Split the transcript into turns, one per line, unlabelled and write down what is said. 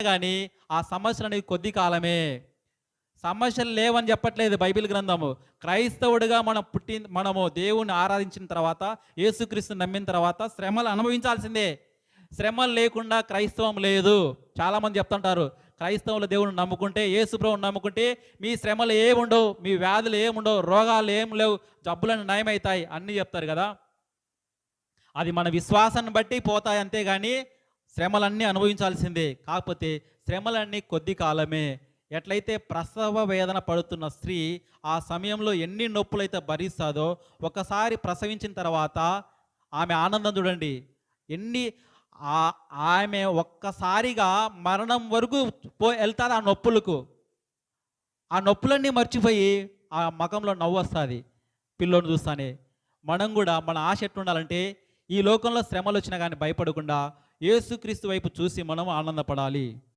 కానీ ఆ సమస్యలు అనేవి కొద్ది కాలమే. సమస్యలు లేవని చెప్పట్లేదు బైబిల్ గ్రంథము. క్రైస్తవుడిగా మనము దేవుణ్ణి ఆరాధించిన తర్వాత, యేసుక్రీస్తుని నమ్మిన తర్వాత శ్రమలు అనుభవించాల్సిందే. శ్రమలు లేకుండా క్రైస్తవం లేదు. చాలామంది చెప్తుంటారు, క్రైస్తవుల దేవుడిని నమ్ముకుంటే, యేసు ప్రభువుని నమ్ముకుంటే మీ శ్రమలు ఏముండవు, మీ వ్యాధులు ఏముండవు, రోగాలు ఏం లేవు, జబ్బులన్నీ నయమవుతాయి అన్నీ చెప్తారు కదా. అది మన విశ్వాసాన్ని బట్టి పోతాయి, అంతేగాని శ్రమలన్నీ అనుభవించాల్సిందే. కాకపోతే శ్రమలన్నీ కొద్ది కాలమే. ఎట్లయితే ప్రసవ వేదన పడుతున్న స్త్రీ ఆ సమయంలో ఎన్ని నొప్పులైతే భరిస్తుందో, ఒకసారి ప్రసవించిన తర్వాత ఆమె ఆనందం చూడండి. ఎన్ని ఆమె ఒక్కసారిగా మరణం వరకు వెళ్తాది ఆ నొప్పులకు. ఆ నొప్పులన్నీ మర్చిపోయి ఆ ముఖంలో నవ్వు వస్తుంది పిల్లోని చూస్తానే. మనం కూడా మన ఆశ ఎట్లుండాలంటే, ఈ లోకంలో శ్రమలు వచ్చినా కానీ భయపడకుండా యేసుక్రీస్తు వైపు చూసి మనం ఆనందపడాలి.